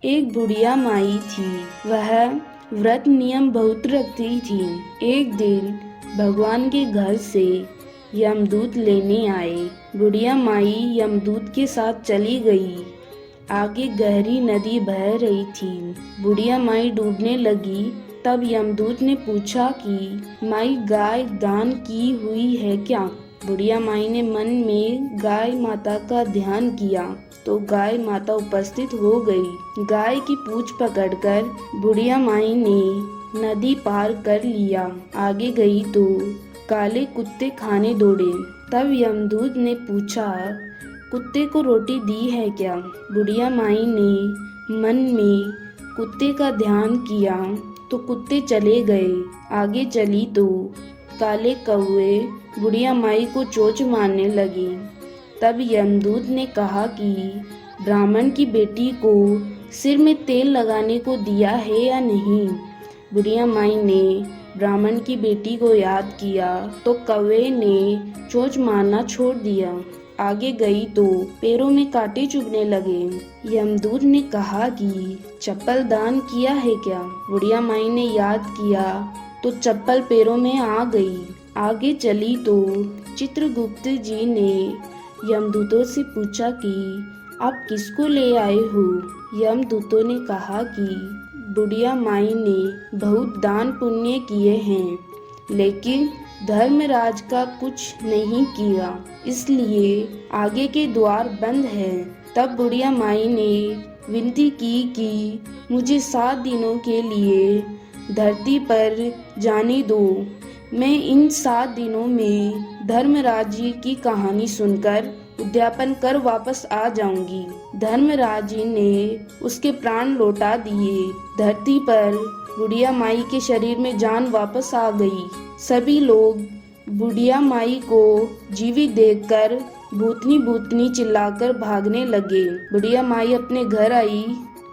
एक बुढ़िया माई थी। वह व्रत नियम बहुत रखती थी। एक दिन भगवान के घर से यमदूत लेने आए। बुढ़िया माई यमदूत के साथ चली गई। आगे गहरी नदी बह रही थी। बुढ़िया माई डूबने लगी। तब यमदूत ने पूछा कि माई गाय दान की हुई है क्या? बुढ़िया माई ने मन में गाय माता का ध्यान किया तो गाय माता उपस्थित हो गई। गाय की पूंछ पकड़कर बुढ़िया माई ने नदी पार कर लिया। आगे गई तो काले कुत्ते खाने दौड़े। तब यमदूत ने पूछा, कुत्ते को रोटी दी है क्या? बुढ़िया माई ने मन में कुत्ते का ध्यान किया तो कुत्ते चले गए। आगे चली तो काले कौवे बुढ़िया माई को चोंच मारने लगे। तब यमदूत ने कहा कि ब्राह्मण की बेटी को सिर में तेल लगाने को दिया है या नहीं? बुढ़िया माई ने ब्राह्मण की बेटी को याद किया तो कौवे ने चोंच मारना छोड़ दिया। आगे गई तो पैरों में कांटे चुभने लगे। यमदूत ने कहा कि चप्पल दान किया है क्या? बुढ़िया माई ने याद किया तो चप्पल पैरों में आ गई। आगे चली तो चित्रगुप्त जी ने यमदूतों से पूछा कि आप किसको ले आए हो? यमदूतों ने कहा कि बुढ़िया माई ने बहुत दान पुण्य किए हैं, लेकिन धर्मराज का कुछ नहीं किया, इसलिए आगे के द्वार बंद हैं। तब बुढ़िया माई ने विनती की कि मुझे 7 दिनों के लिए धरती पर जाने दो। मैं इन 7 दिनों में धर्मराज जी की कहानी सुनकर उद्यापन कर वापस आ जाऊंगी। धर्मराज जी ने उसके प्राण लौटा दिए। धरती पर बुढ़िया माई के शरीर में जान वापस आ गई। सभी लोग बुढ़िया माई को जीवित देखकर भूतनी भूतनी चिल्लाकर भागने लगे। बुढ़िया माई अपने घर आई।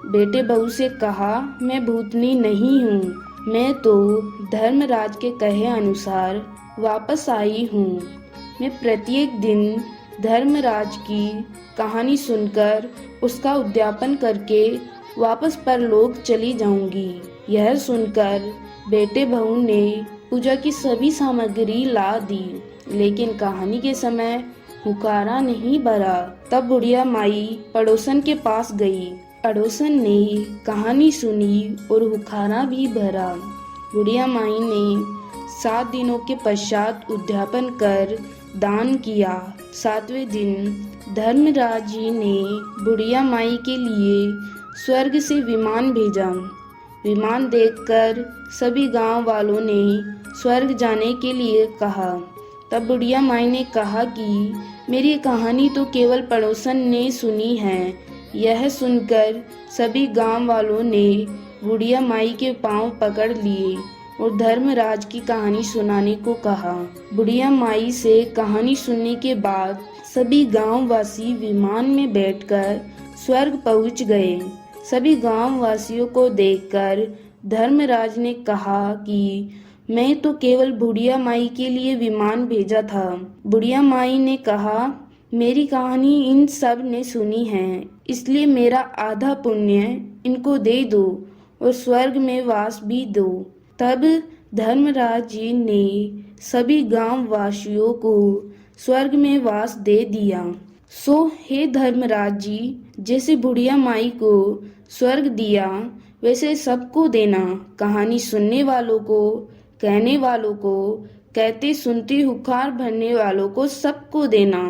बेटे बहू से कहा, मैं भूतनी नहीं हूँ, मैं तो धर्मराज के कहे अनुसार वापस आई हूँ। मैं प्रत्येक दिन धर्मराज की कहानी सुनकर उसका उद्यापन करके वापस परलोक चली जाऊंगी। यह सुनकर बेटे बहू ने पूजा की सभी सामग्री ला दी, लेकिन कहानी के समय हुकारा नहीं भरा। तब बुढ़िया माई पड़ोसन के पास गई। पड़ोसन ने कहानी सुनी और हुकारा भी भरा। बुढ़िया माई ने 7 दिनों के पश्चात उद्यापन कर दान किया। 7वें दिन धर्मराज जी ने बुढ़िया माई के लिए स्वर्ग से विमान भेजा। विमान देखकर सभी गांव वालों ने स्वर्ग जाने के लिए कहा। तब बुढ़िया माई ने कहा कि मेरी कहानी तो केवल पड़ोसन ने सुनी है। यह सुनकर सभी गांव वालों ने बुढ़िया माई के पांव पकड़ लिए और धर्मराज की कहानी सुनाने को कहा। बुढ़िया माई से कहानी सुनने के बाद सभी गांव वासी विमान में बैठकर स्वर्ग पहुंच गए। सभी गांव वासियों को देखकर धर्मराज ने कहा कि मैं तो केवल बुढ़िया माई के लिए विमान भेजा था। बुढ़िया माई ने कहा, मेरी कहानी इन सब ने सुनी है, इसलिए मेरा आधा पुण्य इनको दे दो और स्वर्ग में वास भी दो। तब धर्मराज जी ने सभी गांव वासियों को स्वर्ग में वास दे दिया। सो हे धर्मराज जी, जैसे बुढ़िया माई को स्वर्ग दिया वैसे सबको देना। कहानी सुनने वालों को, कहने वालों को, कहते सुनते हुकार भरने वालों को सबको देना।